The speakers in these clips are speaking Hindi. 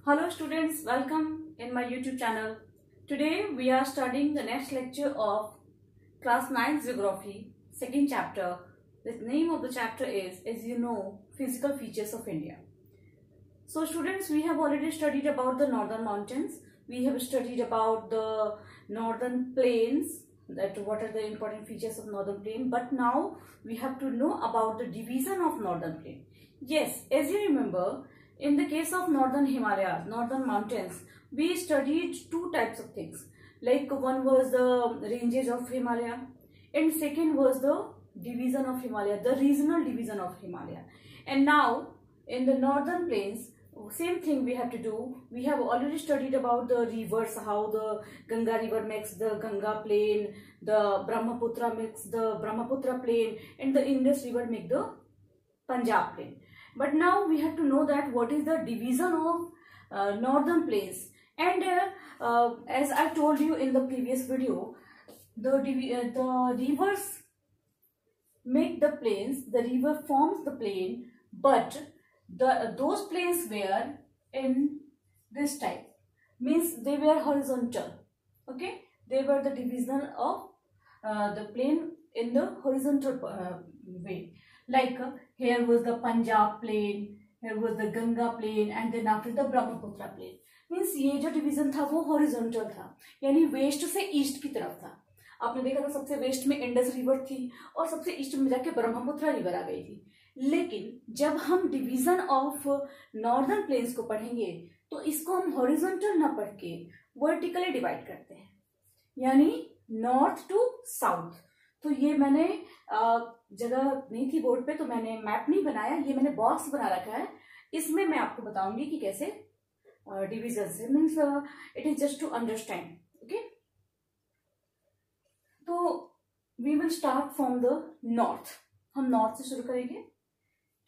Hello students, welcome in my YouTube channel. Today we are studying the next lecture of class 9 geography, second chapter. The name of the chapter is, as you know, physical features of India. So students, we have already studied about the northern mountains. We have studied about the northern plains, that what are the important features of northern plain. But now we have to know about the division of northern plain. Yes, as you remember, in the case of northern Himalayas, northern mountains, we studied two types of things. Like one was the ranges of Himalaya and second was the division of Himalaya, the regional division of Himalaya. And now in the northern plains, same thing we have to do. We have already studied about the rivers, how the Ganga river makes the Ganga plain, the Brahmaputra makes the Brahmaputra plain, and the Indus river make the Punjab plain. But now we have to know that what is the division of northern plains. And as I told you in the previous video, the rivers make the plains, the river forms the plain, but those plains were in this type, means they were horizontal. Okay, they were the division of the plain in the horizontal way. Like here was the Punjab plain, here was the Ganga plain, and then after the Brahmaputra plain. Means ये जो डिवीजन था वो हॉरिजॉन्टल था, यानी वेस्ट से ईस्ट की तरफ था. आपने देखा था सबसे वेस्ट में इंडस रिवर थी और सबसे ईस्ट में जाके ब्रह्मपुत्र रिवर आ गई थी. लेकिन जब हम डिवीजन ऑफ नॉर्दर्न प्लेन्स को पढ़ेंगे तो इसको हम हॉरिजॉन्टल ना पढ़ के वर्टिकली डिवाइड करते हैं, यानी नॉर्थ टू साउथ. तो ये मैंने जगह नहीं थी बोर्ड पे तो मैंने मैप नहीं बनाया, ये मैंने बॉक्स बना रखा है. इसमें मैं आपको बताऊंगी कि कैसे डिवीजन से, means it is just to understand. Okay, तो we will start from the north. हम नॉर्थ से शुरू करेंगे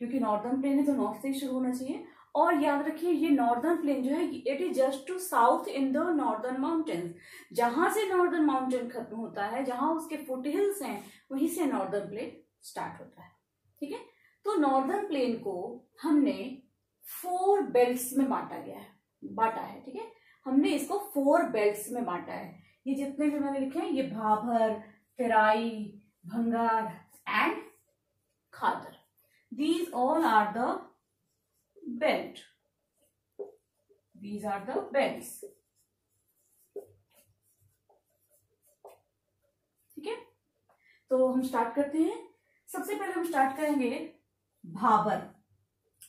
क्योंकि नॉर्दर्न प्लेन है तो नॉर्थ से ही शुरू होना चाहिए. और याद रखिए ये नॉर्दर्न प्लेन जो है it is just to south in the northern mountains. जहां से नॉर्दर्न माउंटेन खत्म होता है, जहां उसके फुटहिल्स हैं, वहीं से नॉर्दर्न प्लेन स्टार्ट होता है. ठीक है, तो नॉर्दर्न प्लेन को हमने 4 बेल्ट्स में बांटा है. ठीक है, हमने इसको 4 बेल्ट्स में बांटा है. ये जितने भी मैंने लिखे हैं ये Bhabar, Terai, Bhangar and Khadar. These all are the belt. These are the belts. ठीक है, तो हम स्टार्ट करते हैं. सबसे पहले हम स्टार्ट करेंगे भाबर.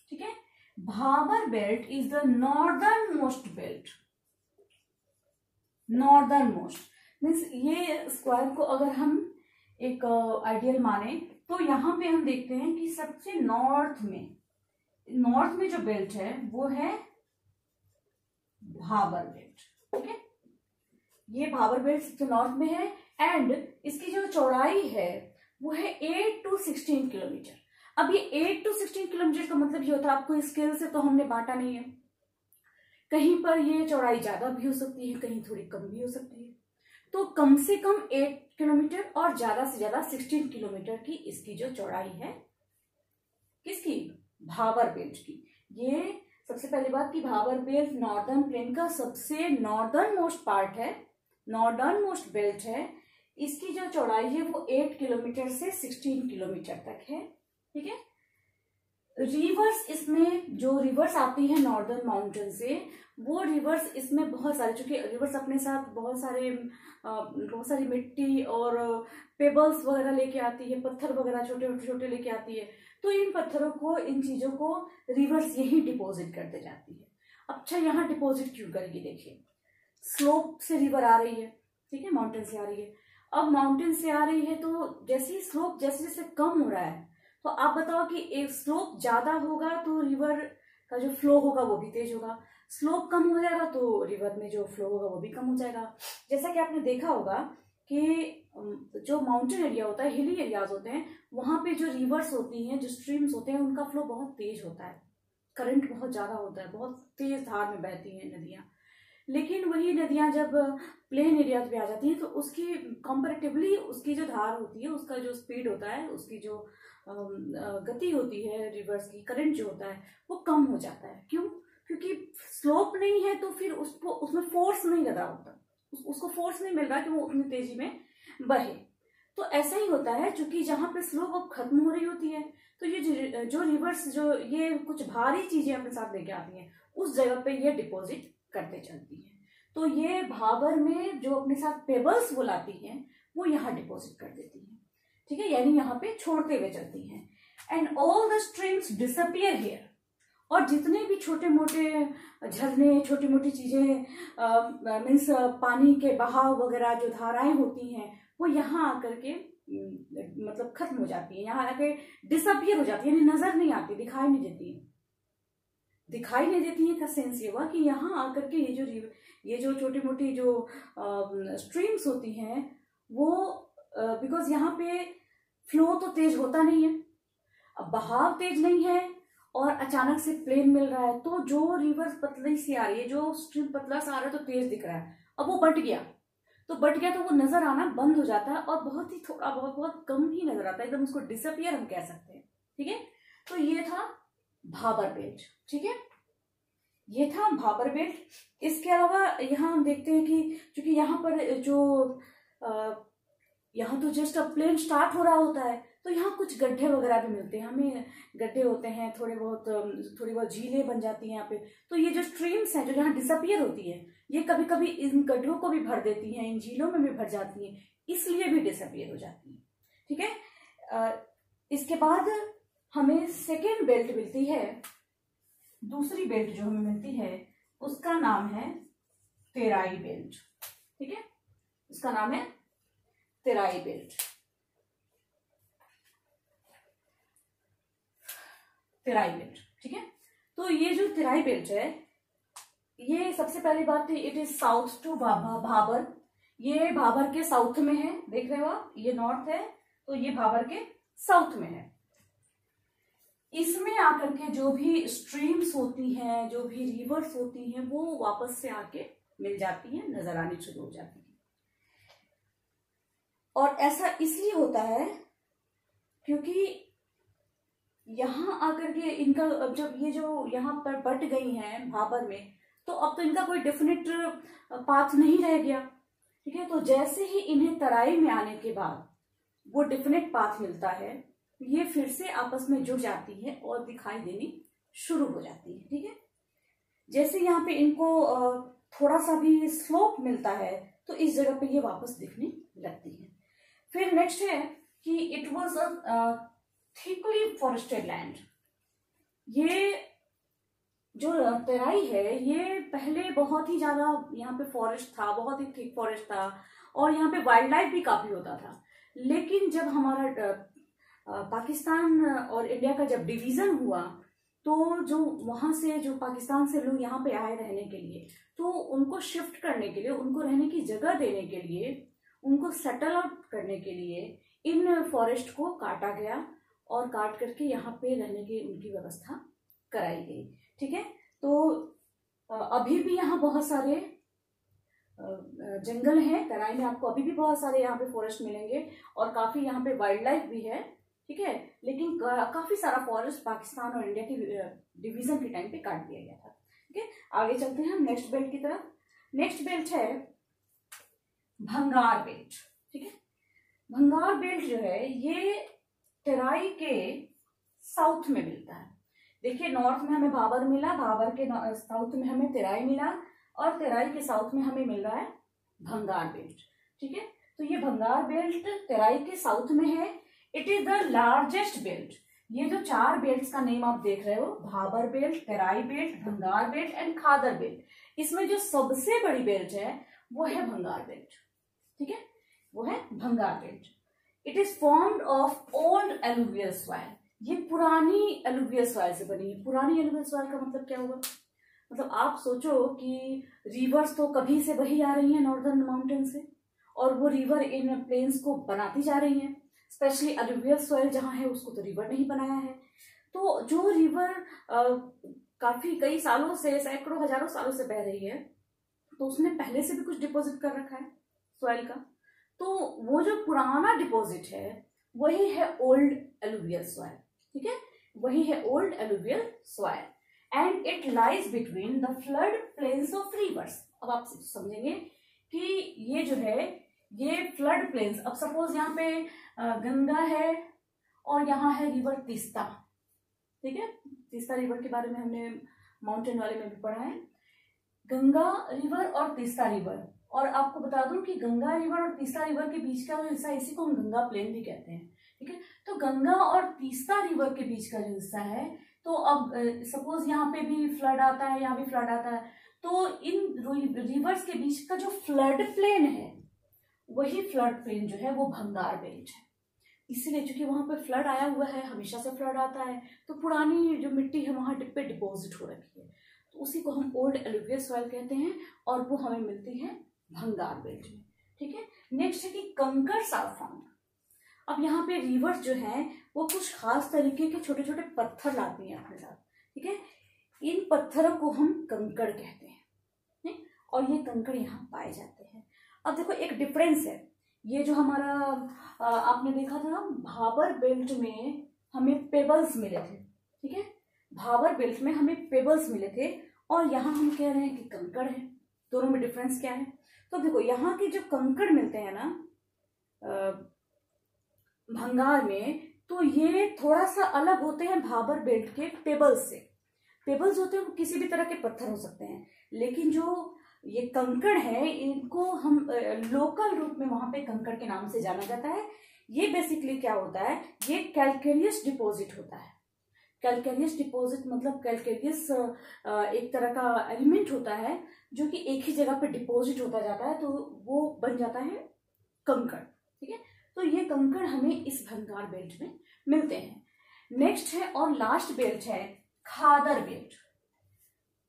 ठीक है, Bhabar belt is the northern most belt. Northern most means ये स्क्वायर को अगर हम एक आइडियल माने तो यहाँ पे हम देखते हैं कि सबसे नॉर्थ में जो बेल्ट है वो है भाबर बेल्ट. ठीक है, ये भाबर बेल्ट सबसे नॉर्थ में है एंड इसकी जो चौड़ाई है वो है 8 to 16 किलोमीटर. अब ये 8 to 16 किलोमीटर का मतलब ये होता है, आपको स्केल से तो हमने बांटा नहीं है, कहीं पर ये चौड़ाई ज्यादा भी हो सकती है, कहीं थोड़ी कम भी हो सकती है. तो कम से कम 8 किलोमीटर और ज्यादा से ज्यादा 16 किलोमीटर की इसकी जो चौड़ाई है, किसकी? भाबर बेल्ट की. ये सबसे पहली बात कि भाबर बेल्ट नॉर्दर्न प्लेन का सबसे नॉर्दर्न मोस्ट पार्ट है, नॉर्दर्न मोस्ट बेल्ट है. इसकी जो चौड़ाई है वो 8 किलोमीटर से 16 किलोमीटर तक है. ठीक है, रिवर्स, इसमें जो रिवर्स आती है नॉर्दर्न माउंटेन से, वो रिवर्स इसमें बहुत सारे, चूंकि रिवर्स अपने साथ बहुत सारी मिट्टी और पेबल्स वगैरह लेके आती है, पत्थर वगैरह छोटे छोटे लेके आती है. तो इन पत्थरों को, इन चीजों को रिवर्स यही डिपॉजिट करते जाती है. अच्छा, यहाँ डिपॉजिट क्यों करेगी? देखिए, स्लोप से रिवर आ रही है. ठीक है, माउंटेन से आ रही है. अब माउंटेन से आ रही है तो जैसे ही स्लोप जैसे जैसे कम हो रहा है, तो आप बताओ कि एक स्लोप ज्यादा होगा तो रिवर का जो फ्लो होगा वो भी तेज होगा, स्लोप कम हो जाएगा तो रिवर में जो फ्लो होगा वो भी कम हो जाएगा. जैसा कि आपने देखा होगा कि जो माउंटेन एरिया होता है, हिली एरियाज होते हैं, वहां पे जो रिवर्स होती हैं, जो स्ट्रीम्स होते हैं, उनका फ्लो बहुत तेज होता है, करंट बहुत ज्यादा होता है, बहुत तेज धार में बहती हैं नदियां. लेकिन वही नदियां जब प्लेन एरिया पे आ जाती हैं तो उसकी कंपैरेटिवली उसकी जो धार होती है, उसका जो स्पीड होता है, उसकी जो गति होती है रिवर्स की, करंट जो होता है वो कम हो जाता है. क्यों? क्योंकि स्लोप नहीं है तो फिर उसको उसमें फोर्स नहीं लग रहा होता, उसको फोर्स नहीं मिल रहा कि वो उतनी तेजी में बहे। तो ऐसा ही होता है, क्योंकि जहां पे स्लोप अब खत्म हो रही होती है तो ये जो रिवर्स जो ये कुछ भारी चीजें अपने साथ लेके आती हैं उस जगह पे ये डिपॉजिट करते चलती हैं। तो ये भाबर में जो अपने साथ पेबल्स वो लाती हैं वो यहाँ डिपॉजिट कर देती हैं, ठीक है, यानी यहाँ पे छोड़ते हुए चलती हैं। And all the streams disappear here, और जितने भी छोटे मोटे झरने, छोटी मोटी चीजें मीन्स पानी के बहाव वगैरह जो धाराएं होती हैं वो यहाँ आकर के मतलब खत्म हो जाती है, यहाँ आके डिसअपियर हो जाती है, यानी नजर नहीं आती, दिखाई नहीं देती है। दिखाई नहीं देती है का सेंस ये हुआ कि यहाँ आकर के ये जो छोटी मोटी जो स्ट्रीम्स होती हैं वो बिकॉज यहाँ पे फ्लो तो तेज होता नहीं है, अब बहाव तेज नहीं है और अचानक से प्लेन मिल रहा है, तो जो रिवर पतली सी आ रही है, जो स्ट्रीम पतला सा आ रहा है तो तेज दिख रहा है, अब वो बट गया तो वो नजर आना बंद हो जाता है और बहुत ही थोड़ा बहुत कम ही नजर आता है, एकदम उसको डिसअपियर हम कह सकते हैं, ठीक है। तो ये था भाबर बेल्ट, ठीक है, ये था भाबर बेल्ट। इसके अलावा यहाँ हम देखते हैं कि चूंकि यहाँ पर जो यहाँ तो जस्ट अब प्लेन स्टार्ट हो रहा होता है तो यहाँ कुछ गड्ढे वगैरह भी मिलते हैं हमें, गड्ढे होते हैं, थोड़ी बहुत झीलें बन जाती हैं यहाँ पे। तो ये जो स्ट्रीम्स हैं जो यहाँ डिसअपियर होती है ये कभी कभी इन गड्ढों को भी भर देती हैं, इन झीलों में भी भर जाती हैं, इसलिए भी डिसअपियर हो जाती है, ठीक है। इसके बाद हमें सेकेंड बेल्ट मिलती है, दूसरी बेल्ट जो हमें मिलती है उसका नाम है तेराई बेल्ट, ठीक है, उसका नाम है तेराई बेल्ट। तेराई बेल्ट, ठीक है। तो ये जो तेराई बेल्ट है ये सबसे पहली बात है it is south to Bhabar, ये भाबर के साउथ में है, देख रहे हो आप, ये नॉर्थ है तो ये भाबर के साउथ में है। इसमें आकर के जो भी स्ट्रीम्स होती हैं, जो भी रिवर्स होती हैं वो वापस से आके मिल जाती हैं, नजर आनी शुरू हो जाती है। और ऐसा इसलिए होता है क्योंकि यहाँ आकर के इनका अब जब ये जो यहाँ पर बट गई हैं भाबर में तो अब तो इनका कोई डेफिनेट पाथ नहीं रह गया, ठीक है। तो जैसे ही इन्हें तराई में आने के बाद वो डेफिनेट पाथ मिलता है ये फिर से आपस में जुड़ जाती है और दिखाई देनी शुरू हो जाती है, ठीक है। जैसे यहाँ पे इनको थोड़ा सा भी स्लोप मिलता है तो इस जगह पे ये वापस दिखने लगती है। फिर नेक्स्ट है कि it was a thickly forested land, ये जो तेराई है ये पहले बहुत ही ज्यादा यहाँ पे फॉरेस्ट था, बहुत ही थिक फॉरेस्ट था और यहाँ पे वाइल्ड लाइफ भी काफी होता था। लेकिन जब हमारा पाकिस्तान और इंडिया का जब डिवीजन हुआ तो जो वहां से जो पाकिस्तान से लोग यहाँ पे आए रहने के लिए तो उनको शिफ्ट करने के लिए, उनको रहने की जगह देने के लिए, उनको सेटल आउट करने के लिए इन फॉरेस्ट को काटा गया और काट करके यहाँ पे रहने की उनकी व्यवस्था कराई गई, ठीक है। तो अभी भी यहाँ बहुत सारे जंगल हैं, तराई में आपको अभी भी बहुत सारे यहाँ पे फॉरेस्ट मिलेंगे और काफी यहाँ पे वाइल्ड लाइफ भी है, ठीक है। लेकिन काफी सारा फॉरेस्ट पाकिस्तान और इंडिया की डिवीजन के टाइम पे काट दिया गया था, ठीक है। आगे चलते हैं हम नेक्स्ट बेल्ट की तरफ। नेक्स्ट बेल्ट है भंगार बेल्ट, ठीक है। भंगार बेल्ट जो है ये तेराई के साउथ में मिलता है। देखिए नॉर्थ में हमें भाबर मिला, भाबर के साउथ में हमें तेराई मिला और तेराई के साउथ में हमें मिल रहा है भंगार बेल्ट, ठीक है। तो ये भंगार बेल्ट तेराई के साउथ में है। It is the largest belt. ये जो चार बेल्ट्स का नेम आप देख रहे हो, भाबर बेल्ट, तेराई बेल्ट, भंगार बेल्ट एंड खादर बेल्ट, इसमें जो सबसे बड़ी बेल्ट है वो है भंगार बेल्ट, ठीक है, वो है भंगार belt. It is formed of old alluvial soil, ये पुरानी एलुवियल सॉइल से बनी है। पुरानी एलुवियल सॉइल का मतलब क्या हुआ, मतलब आप सोचो कि रिवर्स तो कभी से बही आ रही है नॉर्दर्न माउंटेन से और वो रिवर इन प्लेन्स को बनाती जा रही है, स्पेशली एलुवियल सॉइल जहां है उसको तो रिवर नहीं बनाया है। तो जो रिवर काफी कई सालों से, सैकड़ों हजारों सालों से बह रही है तो उसने पहले से भी कुछ डिपॉजिट कर रखा है सॉइल का। तो वो जो पुराना डिपॉजिट है वही है ओल्ड एलुवियल सॉइल, ठीक है, वही है old alluvial soil. and it lies between the flood plains of rivers. अब आप समझेंगे कि ये जो है ये फ्लड प्लेन्स, अब सपोज यहाँ पे गंगा है और यहाँ है रिवर तीस्ता, ठीक है, तीस्ता रिवर के बारे में हमने माउंटेन वाले में भी पढ़ा है। गंगा रिवर और तीस्ता रिवर, और आपको बता दूं कि गंगा रिवर और तीस्ता रिवर के बीच का जो हिस्सा, इसी को हम गंगा प्लेन भी कहते हैं, ठीक है। तो गंगा और तीस्ता रिवर के बीच का जो हिस्सा है, तो अब सपोज यहाँ पे भी फ्लड आता है, यहाँ भी फ्लड आता है, तो इन रिवर्स के बीच का जो फ्लड प्लेन है वही फ्लड प्लेन जो है वो भंगार बेल्ट है। इसीलिए चूंकि वहां पे फ्लड आया हुआ है, हमेशा से फ्लड आता है, तो पुरानी जो मिट्टी है वहां पे डिपोजिट हो रखी है, तो उसी को हम ओल्ड एलुवियल सॉइल कहते हैं, और वो हमें मिलती है भंगार बेल्ट में, ठीक है। नेक्स्ट है कि कंकर्स आर फाउंड। अब यहाँ पे रिवर्स जो है वो कुछ खास तरीके के छोटे छोटे पत्थर लाती हैं अपने साथ, ठीक है। इन पत्थरों को हम कंकड़ कहते हैं, और ये कंकड़ यहाँ पाए जाते हैं। अब देखो एक डिफरेंस है, ये जो हमारा आपने देखा था ना, भाबर बेल्ट में हमें पेबल्स मिले थे, ठीक है, भाबर बेल्ट में हमें पेबल्स मिले थे, और यहाँ हम कह रहे हैं कि कंकड़ है। दोनों में डिफरेंस क्या है? तो देखो यहाँ के जो कंकड़ मिलते हैं ना भंगार में, तो ये थोड़ा सा अलग होते हैं भाबर बेल्ट के पेबल्स से। पेबल्स होते हैं वो किसी भी तरह के पत्थर हो सकते हैं, लेकिन जो ये कंकड़ है इनको हम लोकल रूप में वहां पे कंकड़ के नाम से जाना जाता है। ये बेसिकली क्या होता है, ये कैलकेरियस डिपॉजिट होता है। कैलकेरियस डिपॉजिट मतलब कैलकेरियस एक तरह का एलिमेंट होता है जो कि एक ही जगह पे डिपॉजिट होता जाता है, तो वो बन जाता है कंकड़, ठीक है। तो ये कंकड़ हमें इस भंगार बेल्ट में मिलते हैं। नेक्स्ट है और लास्ट बेल्ट है खादर बेल्ट।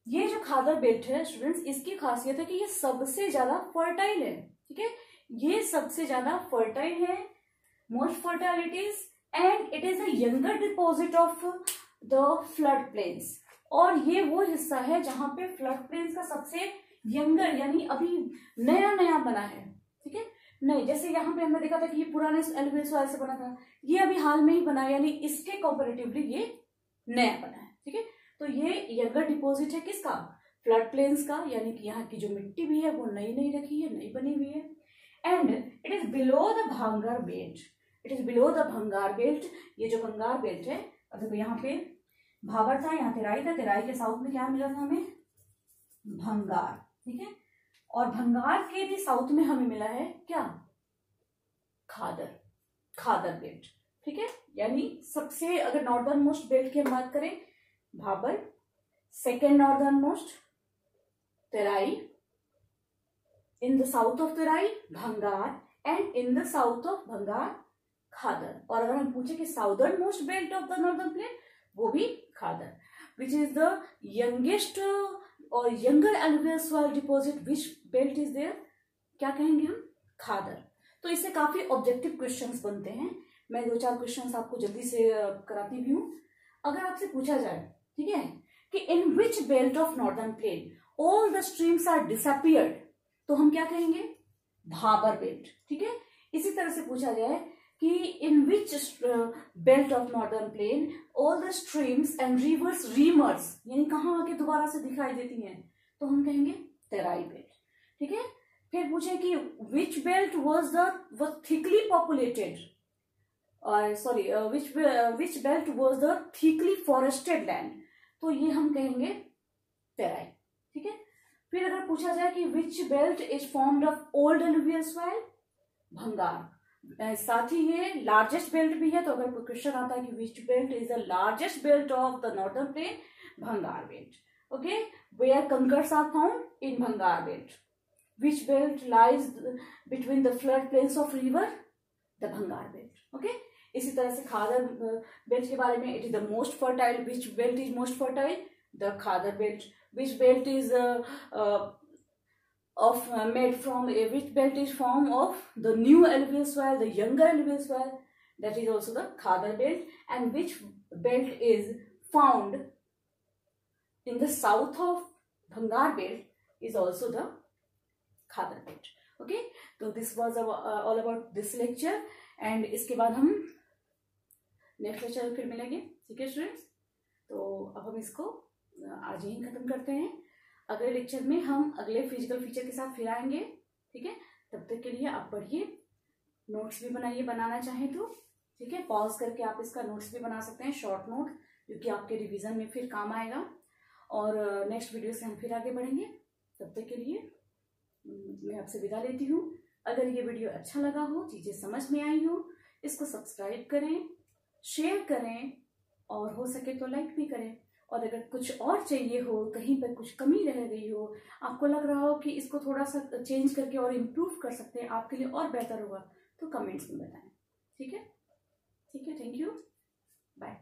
ये जो खादर बेल्ट है स्टूडेंट्स, इसकी खासियत है कि ये सबसे ज्यादा फर्टाइल है, ठीक है। ये सबसे ज्यादा फर्टाइल है, most fertile it is, and it is a younger deposit of the flood planes. और ये वो हिस्सा है जहां पे फ्लड प्लेन्स का सबसे यंगर यानी अभी नया नया बना है, ठीक है। नहीं, जैसे यहाँ पे हमने देखा था कि ये पुराने एलुवियल सॉइल से बना था, ये अभी हाल में ही बना है, यानी इसके कंपैरेटिवली ये नया बना है, ठीक है। तो ये यंगर डिपॉजिट है किसका? फ्लड प्लेन्स का, यानी कि यहाँ की जो मिट्टी भी है वो नई नई रखी है, नई बनी हुई है। And it is below the Bhangar belt, it is below the Bhangar belt. ये जो भंगार बेल्ट है, देखो यहाँ पे भाबर था, यहाँ तेराई था, तेराई के साउथ में क्या मिला था हमें? भंगार, ठीक है। और भंगार के भी साउथ में हमें मिला है क्या? खादर, खादर बेल्ट, ठीक है। यानी सबसे अगर नॉर्दर्न मोस्ट बेल्ट की हम बात करें, Bhabar, second northern most Terai, in the south of Terai Bhangar, and in the south of Bhangar Khadar. और अगर हम पूछे कि southern most belt of the northern plain, वो भी Khadar, which is the youngest or younger alluvial soil deposit, which belt is there, क्या कहेंगे हम? खादर। तो इससे काफी ऑब्जेक्टिव क्वेश्चंस बनते हैं। मैं 2-4 क्वेश्चंस आपको जल्दी से कराती भी हूँ। अगर आपसे पूछा जाए, ठीक है, कि in which belt of northern plain all the streams are disappeared, तो हम क्या कहेंगे? भाबर बेल्ट, ठीक है। इसी तरह से पूछा जाए कि in which belt of northern plain all the streams and rivers reemerge, यानी कहाँ आके दोबारा से दिखाई देती हैं, तो हम कहेंगे तेराई बेल्ट, ठीक है। फिर पूछे कि which belt was thickly populated, और sorry which belt was the thickly forested land, तो ये हम कहेंगे तेराई, ठीक है। फिर अगर पूछा जाए कि which belt is formed of old alluvial soil, Bhangar. साथ ही ये लार्जेस्ट बेल्ट भी है, तो अगर कोई क्वेश्चन आता है कि which belt is the largest belt of the northern plain, Bhangar belt, okay. Where kankars are found, in Bhangar belt. Which belt lies between the flood plains of river, the Bhangar belt, okay. इसी तरह से खादर बेल्ट के बारे में, it is the most fertile, which belt is most fertile, the Khadar belt. Which belt is made from which belt is form of the new alluvial soil, the younger alluvial soil, that is also the Khadar belt. And which belt is found in the south of Bhangar belt is also the Khadar belt. Okay, so this was all about this lecture, and इसके बाद हम नेक्स्ट लेक्चर में फिर मिलेंगे, ठीक है स्टूडेंट्स। तो अब हम इसको आज यहीं ख़त्म करते हैं। अगले लेक्चर में हम अगले फिजिकल फीचर के साथ फिर आएंगे। ठीक है, तब तक के लिए आप पढ़िए, नोट्स भी बनाइए बनाना चाहें तो। ठीक है, पॉज करके आप इसका नोट्स भी बना सकते हैं, शॉर्ट नोट, जो कि आपके रिवीजन में फिर काम आएगा। और नेक्स्ट वीडियो से हम फिर आगे बढ़ेंगे। तब तक के लिए मैं आपसे विदा लेती हूँ। अगर ये वीडियो अच्छा लगा हो, चीज़ें समझ में आई हो, इसको सब्सक्राइब करें, शेयर करें और हो सके तो लाइक भी करें। और अगर कुछ और चाहिए हो, कहीं पर कुछ कमी रह गई हो, आपको लग रहा हो कि इसको थोड़ा सा चेंज करके और इम्प्रूव कर सकते हैं, आपके लिए और बेहतर होगा, तो कमेंट्स में बताएं। ठीक है, थैंक यू, बाय।